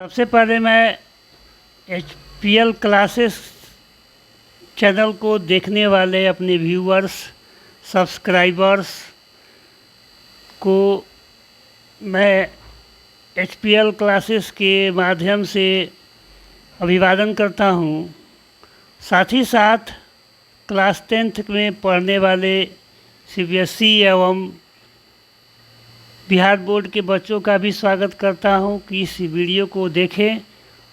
सबसे पहले मैं HPL क्लासेस चैनल को देखने वाले अपने व्यूअर्स सब्सक्राइबर्स को मैं HPL क्लासेस के माध्यम से अभिवादन करता हूँ। साथ ही साथ क्लास 10th में पढ़ने वाले CBSE एवं बिहार बोर्ड के बच्चों का भी स्वागत करता हूं कि इस वीडियो को देखें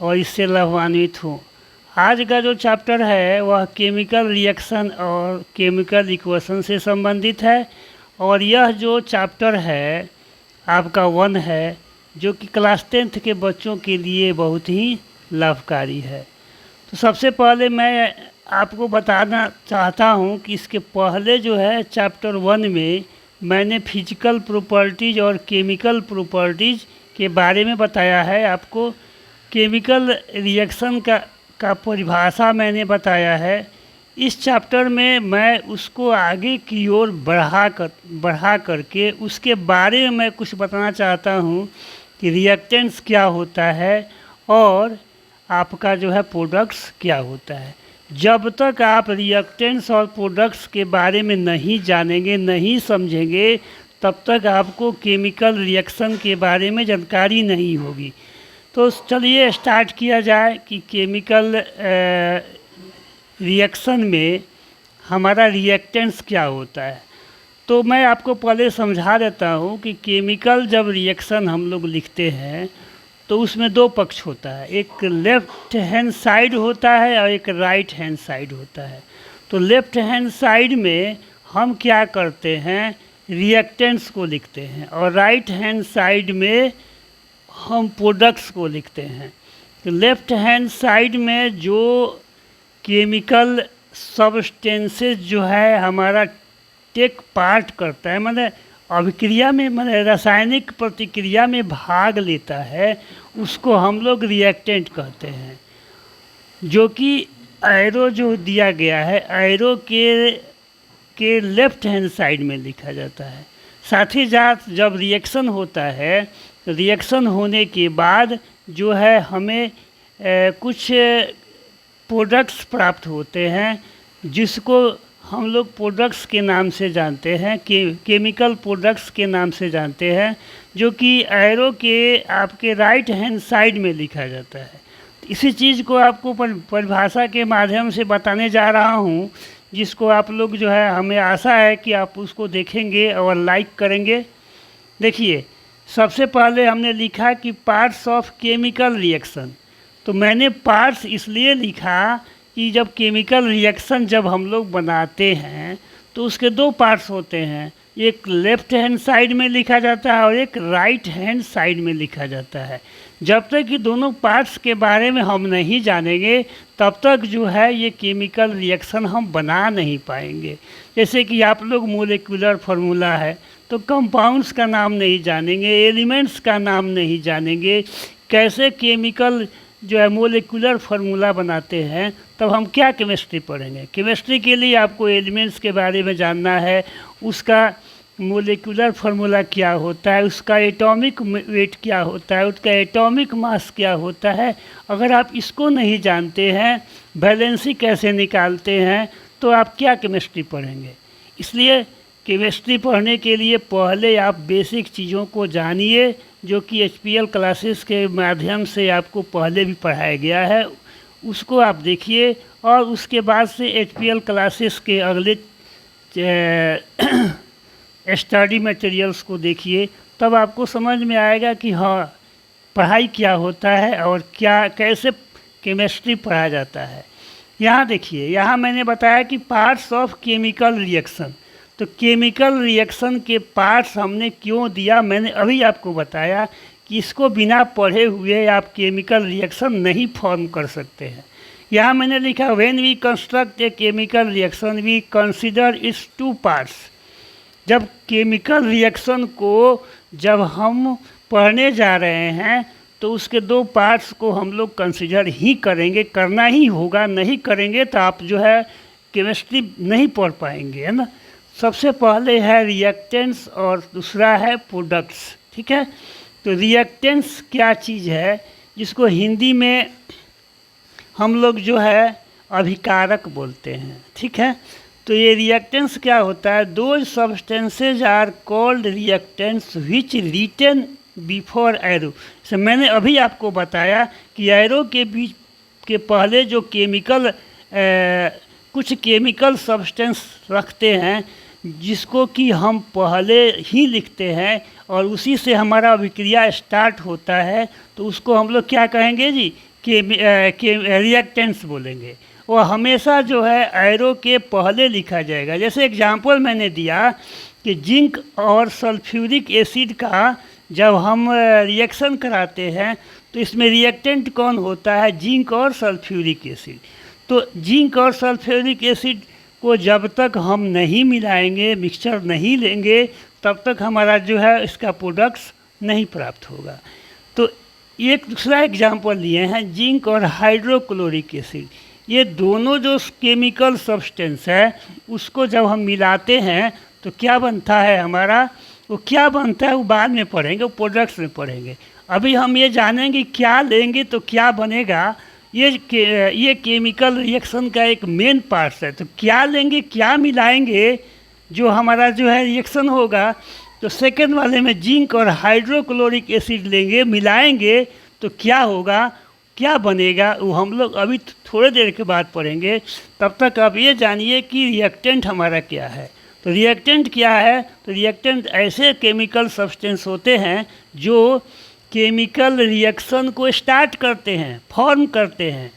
और इससे लाभान्वित हों। आज का जो चैप्टर है वह केमिकल रिएक्शन और केमिकल इक्वेशन से संबंधित है और यह जो चैप्टर है आपका 1 है जो कि क्लास 10th के बच्चों के लिए बहुत ही लाभकारी है। तो सबसे पहले मैं आपको बताना चाहता हूं कि इसके पहले जो है चैप्टर 1 में मैंने फिजिकल प्रॉपर्टीज़ और केमिकल प्रॉपर्टीज़ के बारे में बताया है। आपको केमिकल रिएक्शन का परिभाषा मैंने बताया है। इस चैप्टर में मैं उसको आगे की ओर बढ़ा करके उसके बारे में मैं कुछ बताना चाहता हूँ कि रिएक्टेंट्स क्या होता है और आपका जो है प्रोडक्ट्स क्या होता है। जब तक आप रिएक्टेंट्स और प्रोडक्ट्स के बारे में नहीं जानेंगे, नहीं समझेंगे, तब तक आपको केमिकल रिएक्शन के बारे में जानकारी नहीं होगी। तो चलिए स्टार्ट किया जाए कि केमिकल रिएक्शन में हमारा रिएक्टेंट्स क्या होता है। तो मैं आपको पहले समझा देता हूँ कि केमिकल जब रिएक्शन हम लोग लिखते हैं तो उसमें दो पक्ष होता है, एक लेफ़्ट हैंड साइड होता है और एक राइट हैंड साइड होता है। तो लेफ़्ट हैंड साइड में हम क्या करते हैं, रिएक्टेंट्स को लिखते हैं और राइट हैंड साइड में हम प्रोडक्ट्स को लिखते हैं। तो लेफ़्ट हैंड साइड में जो केमिकल सब्सटेंसेस जो है हमारा टेक पार्ट करता है, मतलब अभिक्रिया में, मतलब रासायनिक प्रतिक्रिया में भाग लेता है, उसको हम लोग रिएक्टेंट कहते हैं। जो कि एरो जो दिया गया है, एरो के लेफ्ट हैंड साइड में लिखा जाता है। साथ ही साथ जब रिएक्शन होता है तो रिएक्शन होने के बाद जो है हमें कुछ प्रोडक्ट्स प्राप्त होते हैं जिसको हम लोग प्रोडक्ट्स के नाम से जानते हैं, केमिकल प्रोडक्ट्स के नाम से जानते हैं, जो कि एरो के आपके राइट हैंड साइड में लिखा जाता है। इसी चीज़ को आपको परिभाषा के माध्यम से बताने जा रहा हूँ, जिसको आप लोग जो है, हमें आशा है कि आप उसको देखेंगे और लाइक करेंगे। देखिए, सबसे पहले हमने लिखा कि पार्ट्स ऑफ केमिकल रिएक्शन। तो मैंने पार्ट्स इसलिए लिखा कि जब केमिकल रिएक्शन जब हम लोग बनाते हैं तो उसके दो पार्ट्स होते हैं, एक लेफ़्ट हैंड साइड में लिखा जाता है और एक राइट हैंड साइड में लिखा जाता है। जब तक कि दोनों पार्ट्स के बारे में हम नहीं जानेंगे तब तक जो है ये केमिकल रिएक्शन हम बना नहीं पाएंगे। जैसे कि आप लोग मोलिकुलर फार्मूला है तो कंपाउंड्स का नाम नहीं जानेंगे, एलिमेंट्स का नाम नहीं जानेंगे, कैसे केमिकल जो है मोलिकुलर फार्मूला बनाते हैं, तब हम क्या केमिस्ट्री पढ़ेंगे। केमिस्ट्री के लिए आपको एलिमेंट्स के बारे में जानना है, उसका मोलिकुलर फार्मूला क्या होता है, उसका एटॉमिक वेट क्या होता है, उसका एटॉमिक मास क्या होता है। अगर आप इसको नहीं जानते हैं, वैलेंसी कैसे निकालते हैं, तो आप क्या केमिस्ट्री पढ़ेंगे। इसलिए केमिस्ट्री पढ़ने के लिए पहले आप बेसिक चीज़ों को जानिए, जो कि HPL क्लासेस के माध्यम से आपको पहले भी पढ़ाया गया है, उसको आप देखिए और उसके बाद से HPL क्लासेस के अगले स्टडी मटेरियल्स को देखिए, तब आपको समझ में आएगा कि हाँ पढ़ाई क्या होता है और क्या कैसे केमिस्ट्री पढ़ाया जाता है। यहाँ देखिए, यहाँ मैंने बताया कि पार्ट्स ऑफ केमिकल रिएक्शन। तो केमिकल रिएक्शन के पार्ट्स हमने क्यों दिया, मैंने अभी आपको बताया कि इसको बिना पढ़े हुए आप केमिकल रिएक्शन नहीं फॉर्म कर सकते हैं। यहाँ मैंने लिखा when we construct a chemical reaction we consider its two parts. जब केमिकल रिएक्शन को जब हम पढ़ने जा रहे हैं तो उसके दो पार्ट्स को हम लोग कंसीडर ही करेंगे, करना ही होगा। नहीं करेंगे तो आप जो है केमिस्ट्री नहीं पढ़ पाएंगे, है ना। सबसे पहले है रिएक्टेंट्स और दूसरा है प्रोडक्ट्स, ठीक है। तो रिएक्टेंट्स क्या चीज़ है, जिसको हिंदी में हम लोग जो है अभिकारक बोलते हैं, ठीक है। तो ये रिएक्टेंस क्या होता है, दो substances are called reactants which written before arrow. से मैंने अभी आपको बताया कि एरो के बीच के पहले जो केमिकल कुछ केमिकल सब्सटेंस रखते हैं जिसको कि हम पहले ही लिखते हैं और उसी से हमारा अभिक्रिया स्टार्ट होता है, तो उसको हम लोग क्या कहेंगे जी, रिएक्टेंट्स बोलेंगे। वो हमेशा जो है एरो के पहले लिखा जाएगा। जैसे एग्जांपल मैंने दिया कि जिंक और सल्फ्यूरिक एसिड का जब हम रिएक्शन कराते हैं तो इसमें रिएक्टेंट कौन होता है, जिंक और सल्फ्यूरिक एसिड। तो जिंक और सल्फ्यूरिक एसिड को जब तक हम नहीं मिलाएंगे, मिक्सचर नहीं लेंगे, तब तक हमारा जो है इसका प्रोडक्ट्स नहीं प्राप्त होगा। तो एक दूसरा एग्जांपल लिए हैं जिंक और हाइड्रोक्लोरिक एसिड। ये दोनों जो केमिकल सब्सटेंस है उसको जब हम मिलाते हैं तो क्या बनता है हमारा, वो क्या बनता है वो बाद में पढ़ेंगे, वो प्रोडक्ट्स में पढ़ेंगे। अभी हम ये जानेंगे क्या लेंगे तो क्या बनेगा। ये केमिकल रिएक्शन का एक मेन पार्ट है। तो क्या लेंगे, क्या मिलाएंगे, जो हमारा जो है रिएक्शन होगा। तो सेकेंड वाले में जिंक और हाइड्रोक्लोरिक एसिड लेंगे, मिलाएंगे तो क्या होगा, क्या बनेगा, वो हम लोग अभी थोड़े देर के बाद पढ़ेंगे। तब तक आप ये जानिए कि रिएक्टेंट हमारा क्या है। तो रिएक्टेंट क्या है, तो रिएक्टेंट ऐसे केमिकल सब्सटेंस होते हैं जो केमिकल रिएक्शन को स्टार्ट करते हैं, फॉर्म करते हैं,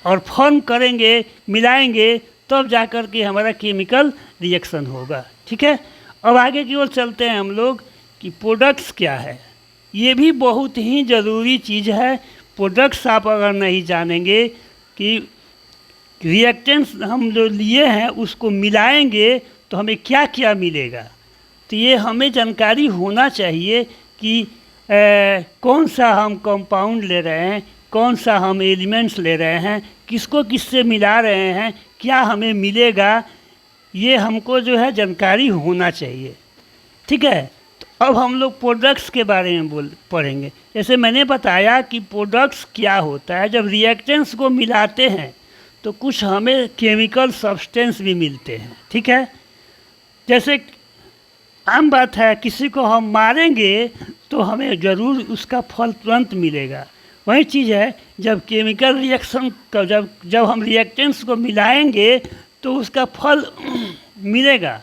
और फॉर्म करेंगे, मिलाएंगे, तब जा कर के हमारा केमिकल रिएक्शन होगा, ठीक है। अब आगे की ओर चलते हैं हम लोग कि प्रोडक्ट्स क्या है। ये भी बहुत ही ज़रूरी चीज़ है। प्रोडक्ट्स आप अगर नहीं जानेंगे कि रिएक्टेंट्स हम जो लिए हैं उसको मिलाएंगे तो हमें क्या क्या मिलेगा, तो ये हमें जानकारी होना चाहिए कि कौन सा हम कंपाउंड ले रहे हैं, कौन सा हम एलिमेंट्स ले रहे हैं, किसको किससे मिला रहे हैं, क्या हमें मिलेगा, ये हमको जो है जानकारी होना चाहिए, ठीक है। तो अब हम लोग प्रोडक्ट्स के बारे में पढ़ेंगे। जैसे मैंने बताया कि प्रोडक्ट्स क्या होता है, जब रिएक्टेंट्स को मिलाते हैं तो कुछ हमें केमिकल सब्सटेंस भी मिलते हैं, ठीक है। जैसे आम बात है, किसी को हम मारेंगे तो हमें ज़रूर उसका फल तुरंत मिलेगा। वही चीज़ है, जब केमिकल रिएक्शन का जब हम रिएक्टेंट्स को मिलाएंगे तो उसका फल मिलेगा।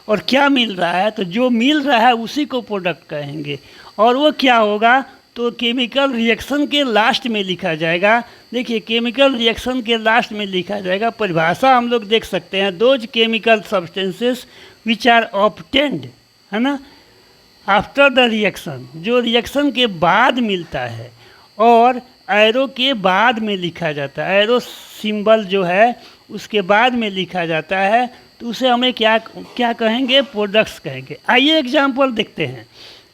और क्या मिल रहा है, तो जो मिल रहा है उसी को प्रोडक्ट कहेंगे। और वो क्या होगा, तो केमिकल रिएक्शन के लास्ट में लिखा जाएगा। देखिए केमिकल रिएक्शन के लास्ट में लिखा जाएगा, परिभाषा हम लोग देख सकते हैं, those chemical substances which are obtained, है ना, आफ्टर द रिएक्शन, जो रिएक्शन के बाद मिलता है और एरो के बाद में लिखा जाता है, एरो सिंबल जो है उसके बाद में लिखा जाता है, तो उसे हमें क्या क्या कहेंगे, प्रोडक्ट्स कहेंगे। आइए एग्जाम्पल देखते हैं।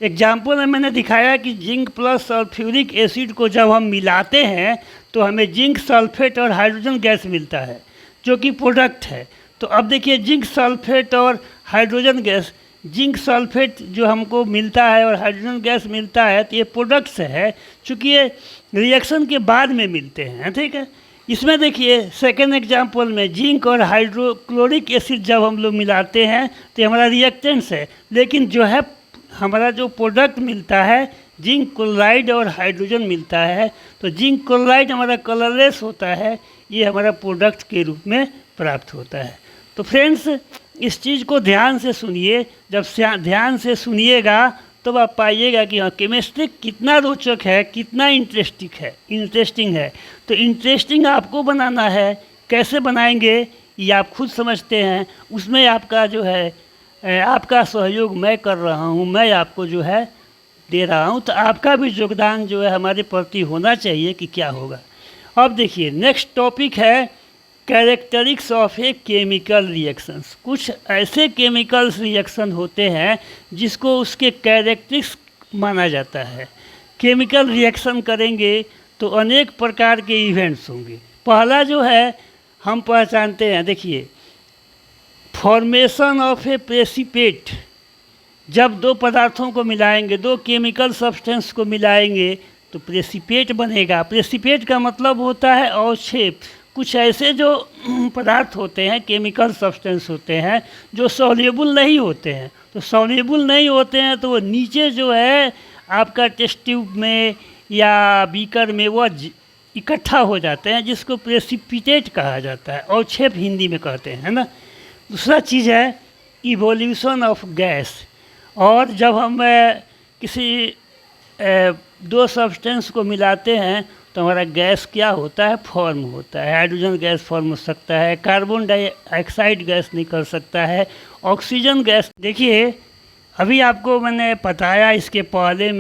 एग्जाम्पल में मैंने दिखाया कि जिंक प्लस सल्फ्यूरिक एसिड को जब हम मिलाते हैं तो हमें जिंक सल्फेट और हाइड्रोजन गैस मिलता है जो कि प्रोडक्ट है। तो अब देखिए जिंक सल्फेट और हाइड्रोजन गैस, जिंक सल्फेट जो हमको मिलता है और हाइड्रोजन गैस मिलता है, तो ये प्रोडक्ट्स है, चूँकि ये रिएक्शन के बाद में मिलते हैं, ठीक है। इसमें देखिए सेकेंड एग्जांपल में जिंक और हाइड्रोक्लोरिक एसिड जब हम लोग मिलाते हैं तो ये हमारा रिएक्टेंट्स है, लेकिन जो है हमारा जो प्रोडक्ट मिलता है जिंक क्लोराइड और हाइड्रोजन मिलता है, तो जिंक क्लोराइड हमारा कलरलेस होता है, ये हमारा प्रोडक्ट के रूप में प्राप्त होता है। तो फ्रेंड्स इस चीज़ को ध्यान से सुनिए, जब ध्यान से सुनिएगा तब आप पाइएगा कि हाँ केमिस्ट्री कितना रोचक है, कितना इंटरेस्टिंग है। तो इंटरेस्टिंग आपको बनाना है, कैसे बनाएंगे ये आप खुद समझते हैं। उसमें आपका जो है आपका सहयोग मैं कर रहा हूँ, मैं आपको जो है दे रहा हूँ, तो आपका भी योगदान जो है हमारे प्रति होना चाहिए कि क्या होगा। अब देखिए नेक्स्ट टॉपिक है कैरेक्टरिक्स ऑफ ए केमिकल रिएक्शंस। कुछ ऐसे केमिकल्स रिएक्शन होते हैं जिसको उसके कैरेक्टरिक्स माना जाता है। केमिकल रिएक्शन करेंगे तो अनेक प्रकार के इवेंट्स होंगे। पहला जो है हम पहचानते हैं, देखिए फॉर्मेशन ऑफ ए प्रेसिपिटेट। जब दो पदार्थों को मिलाएंगे, दो केमिकल सब्सटेंस को मिलाएंगे तो प्रेसिपिटेट बनेगा। प्रेसिपिटेट का मतलब होता है अवक्षेप, कुछ ऐसे जो पदार्थ होते हैं, केमिकल सब्सटेंस होते हैं जो सॉल्युबल नहीं होते हैं। तो सॉल्युबल नहीं होते हैं तो वो नीचे जो है आपका टेस्ट ट्यूब में या बीकर में वो इकट्ठा हो जाते हैं, जिसको प्रेसिपिटेट कहा जाता है, अवक्षेप हिंदी में कहते हैं, है ना। दूसरा चीज़ है इवोल्यूशन ऑफ गैस। और जब हम किसी दो सब्सटेंस को मिलाते हैं तो हमारा गैस क्या होता है, फॉर्म होता है। हाइड्रोजन गैस फॉर्म हो सकता है, कार्बन डाइऑक्साइड गैस निकल सकता है, ऑक्सीजन गैस। देखिए अभी आपको मैंने बताया इसके पहले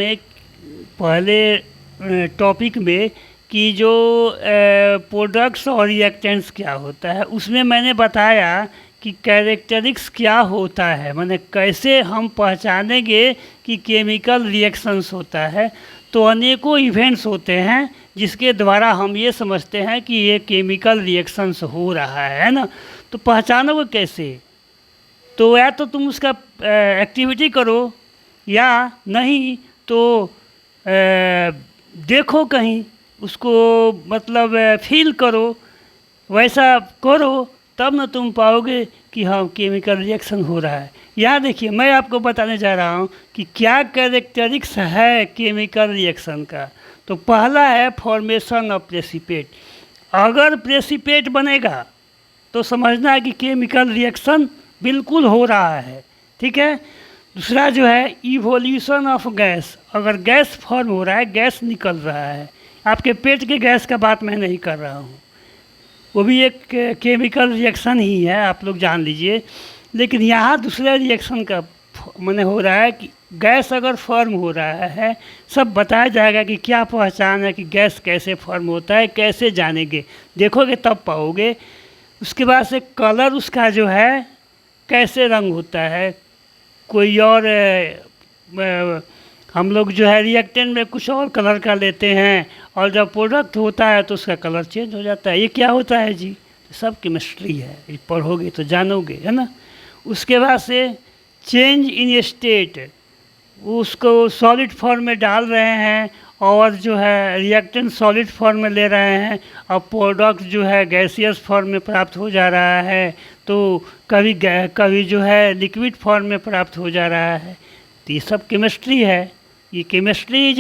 टॉपिक में कि जो प्रोडक्ट्स और रिएक्टेंट्स क्या होता है, उसमें मैंने बताया कि कैरेक्टरिक्स क्या होता है, माने कैसे हम पहचानेंगे कि केमिकल रिएक्शंस होता है। तो अनेकों इवेंट्स होते हैं जिसके द्वारा हम ये समझते हैं कि ये केमिकल रिएक्शंस हो रहा है ना। तो पहचानोगे कैसे? तो या तो तुम उसका एक्टिविटी करो, या नहीं तो देखो कहीं उसको, मतलब फील करो, वैसा करो, तब न तुम पाओगे कि हाँ केमिकल रिएक्शन हो रहा है। यहाँ देखिए मैं आपको बताने जा रहा हूँ कि क्या कैरेक्टरिक्स है केमिकल रिएक्शन का। तो पहला है फॉर्मेशन ऑफ प्रेसिपिटेट। अगर प्रेसिपिटेट बनेगा तो समझना है कि केमिकल रिएक्शन बिल्कुल हो रहा है, ठीक है। दूसरा जो है इवोल्यूशन ऑफ गैस। अगर गैस फॉर्म हो रहा है, गैस निकल रहा है, आपके पेट के गैस का बात मैं नहीं कर रहा हूँ, वो भी एक केमिकल रिएक्शन ही है, आप लोग जान लीजिए। लेकिन यहाँ दूसरे रिएक्शन का माने हो रहा है कि गैस अगर फॉर्म हो रहा है, सब बताया जाएगा कि क्या पहचान है कि गैस कैसे फॉर्म होता है, कैसे जानेंगे, देखोगे तब पाओगे। उसके बाद से कलर उसका जो है कैसे रंग होता है, कोई और हम लोग जो है रिएक्टेंट में कुछ और कलर का लेते हैं और जब प्रोडक्ट होता है तो उसका कलर चेंज हो जाता है। ये क्या होता है जी? तो सब केमिस्ट्री है, ये पढ़ोगे तो जानोगे, है ना। उसके बाद से चेंज इन स्टेट, उसको सॉलिड फॉर्म में डाल रहे हैं और जो है रिएक्टेंट सॉलिड फॉर्म में ले रहे हैं और प्रोडक्ट जो है गैसियस फॉर्म में प्राप्त हो जा रहा है, तो कभी जो है लिक्विड फॉर्म में प्राप्त हो जा रहा है। तो ये सब केमिस्ट्री है। ये केमिस्ट्री इज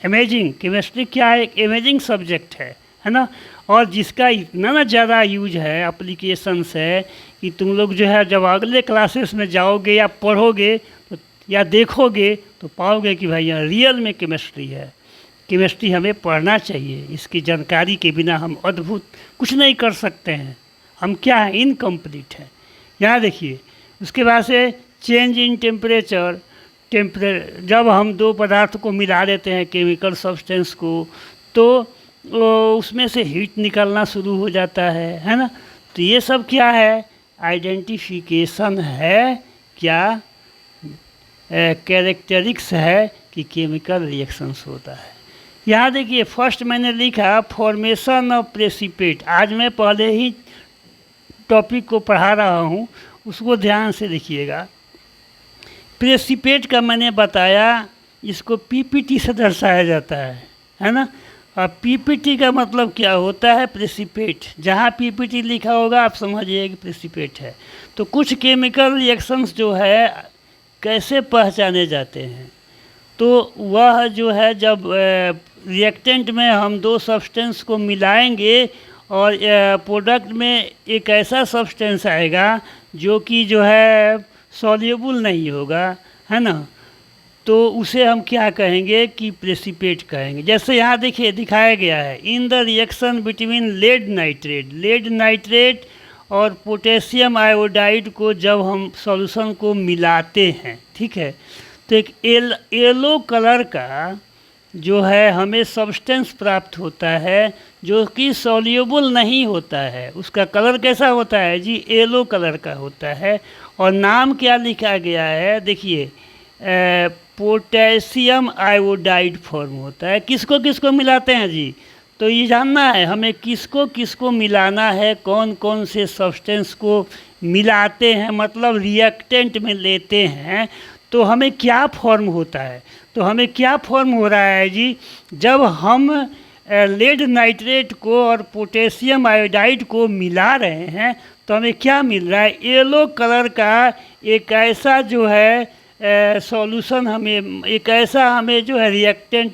इमेजिंग। केमिस्ट्री क्या है? एक इमेजिंग सब्जेक्ट है ना। और जिसका इतना ना ज़्यादा यूज है, एप्लीकेशंस है, कि तुम लोग जो है जब अगले क्लासेस में जाओगे या पढ़ोगे तो या देखोगे तो पाओगे कि भाई यहाँ रियल में केमिस्ट्री है। केमिस्ट्री हमें पढ़ना चाहिए, इसकी जानकारी के बिना हम अद्भुत कुछ नहीं कर सकते हैं। हम क्या हैं? इनकम्प्लीट है। यहाँ देखिए उसके बाद से चेंज इन टेम्परेचर। जब हम दो पदार्थ को मिला देते हैं, केमिकल सब्सटेंस को, तो उसमें से हीट निकलना शुरू हो जाता है ना। तो ये सब क्या है? आइडेंटिफिकेशन है, क्या कैरेक्टरिक्स है कि केमिकल रिएक्शंस होता है। यहाँ देखिए फर्स्ट मैंने लिखा फॉर्मेशन ऑफ प्रेसिपिटेट। आज मैं पहले ही टॉपिक को पढ़ा रहा हूँ, उसको ध्यान से देखिएगा। प्रेसिपिटेट का मैंने बताया, इसको पीपीटी से दर्शाया जाता है ना। अब पीपीटी का मतलब क्या होता है? प्रेसिपिटेट। जहाँ पीपीटी लिखा होगा आप समझिए कि प्रेसिपिटेट है। तो कुछ केमिकल रिएक्शंस जो है कैसे पहचाने जाते हैं? तो वह जो है जब रिएक्टेंट में हम दो सब्सटेंस को मिलाएंगे और प्रोडक्ट में एक ऐसा सब्सटेंस आएगा जो कि जो है सॉल्युबल नहीं होगा, है ना, तो उसे हम क्या कहेंगे कि प्रेसिपिटेट कहेंगे। जैसे यहाँ देखिए दिखाया गया है, in the reaction between lead nitrate और पोटेशियम आयोडाइड को जब हम सॉल्यूशन को मिलाते हैं, ठीक है, तो एक येलो कलर का जो है हमें सब्सटेंस प्राप्त होता है जो कि सॉल्युबल नहीं होता है। उसका कलर कैसा होता है जी? येलो कलर का होता है। और नाम क्या लिखा गया है? देखिए पोटेशियम आयोडाइड फॉर्म होता है। किसको किसको मिलाते हैं जी? तो ये जानना है हमें किसको किसको मिलाना है, कौन कौन से सब्सटेंस को मिलाते हैं, मतलब रिएक्टेंट में लेते हैं। तो हमें क्या फॉर्म होता है, तो हमें क्या फॉर्म हो रहा है जी, जब हम लेड नाइट्रेट को और पोटेशियम आयोडाइड को मिला रहे हैं तो हमें क्या मिल रहा है, येलो कलर का एक ऐसा जो है सॉल्यूशन, हमें एक ऐसा हमें जो है रिएक्टेंट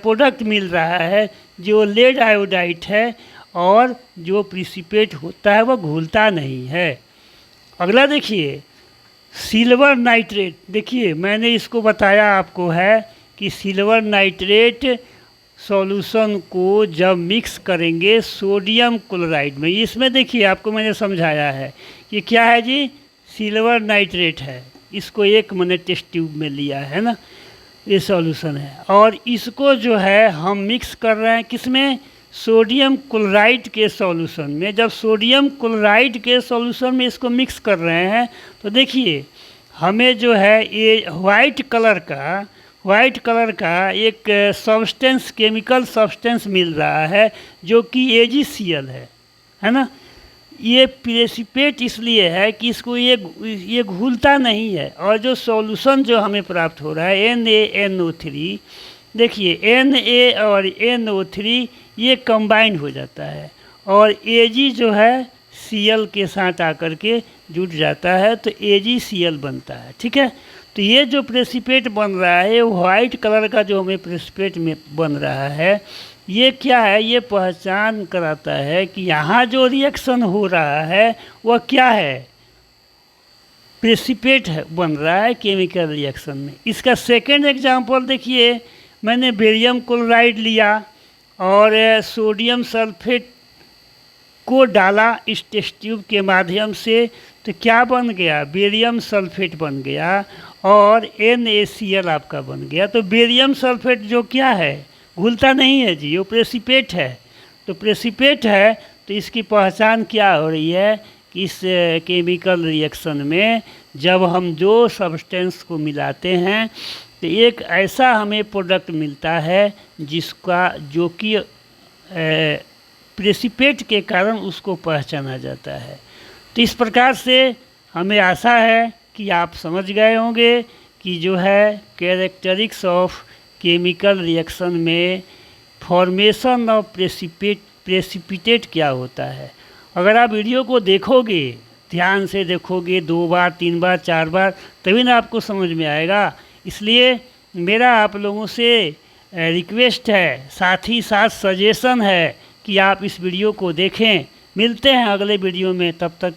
प्रोडक्ट मिल रहा है जो लेड आयोडाइड है और जो प्रिसिपेट होता है वह घुलता नहीं है। अगला देखिए सिल्वर नाइट्रेट, देखिए मैंने इसको बताया आपको है कि सिल्वर नाइट्रेट सॉल्यूशन को जब मिक्स करेंगे सोडियम क्लोराइड में, इसमें देखिए आपको मैंने समझाया है कि क्या है जी, सिल्वर नाइट्रेट है, इसको एक मैंने टेस्ट ट्यूब में लिया है ना, ये सॉल्यूशन है और इसको जो है हम मिक्स कर रहे हैं किसमें, सोडियम क्लोराइड के सॉल्यूशन में। जब सोडियम क्लोराइड के सॉल्यूशन में इसको मिक्स कर रहे हैं तो देखिए हमें जो है ये वाइट कलर का एक सब्सटेंस, केमिकल सब्सटेंस मिल रहा है जो कि AgCl है ना। ये प्रेसिपेट इसलिए है कि इसको ये घुलता नहीं है और जो सॉल्यूशन जो हमें प्राप्त हो रहा है NaNO3, देखिए Na और NO3 ये कंबाइन हो जाता है और Ag जो है Cl के साथ आकर के जुड़ जाता है तो AgCl बनता है, ठीक है। तो ये जो प्रेसिपेट बन रहा है वाइट कलर का जो हमें प्रेसिपेट में बन रहा है, ये क्या है, ये पहचान कराता है कि यहाँ जो रिएक्शन हो रहा है वह क्या है, प्रेसिपेट है बन रहा है केमिकल रिएक्शन में। इसका सेकंड एग्जांपल देखिए, मैंने बेरियम क्लोराइड लिया और सोडियम सल्फेट को डाला इस टेस्ट ट्यूब के माध्यम से, तो क्या बन गया, बेरियम सल्फेट बन गया और NaCl आपका बन गया। तो बेरियम सल्फेट जो क्या है, घुलता नहीं है जी, वो प्रेसिपेट है। तो प्रेसिपेट है तो इसकी पहचान क्या हो रही है कि इस केमिकल रिएक्शन में जब हम दो सब्सटेंस को मिलाते हैं तो एक ऐसा हमें प्रोडक्ट मिलता है जिसका जो कि प्रेसिपेट के कारण उसको पहचाना जाता है। तो इस प्रकार से हमें आशा है कि आप समझ गए होंगे कि जो है कैरेक्टरिस्टिक्स ऑफ केमिकल रिएक्शन में फॉर्मेशन ऑफ प्रेसिपिटेट क्या होता है। अगर आप वीडियो को देखोगे, ध्यान से देखोगे 2 बार 3 बार 4 बार, तभी ना आपको समझ में आएगा। इसलिए मेरा आप लोगों से रिक्वेस्ट है, साथ ही साथ सजेशन है कि आप इस वीडियो को देखें। मिलते हैं अगले वीडियो में, तब तक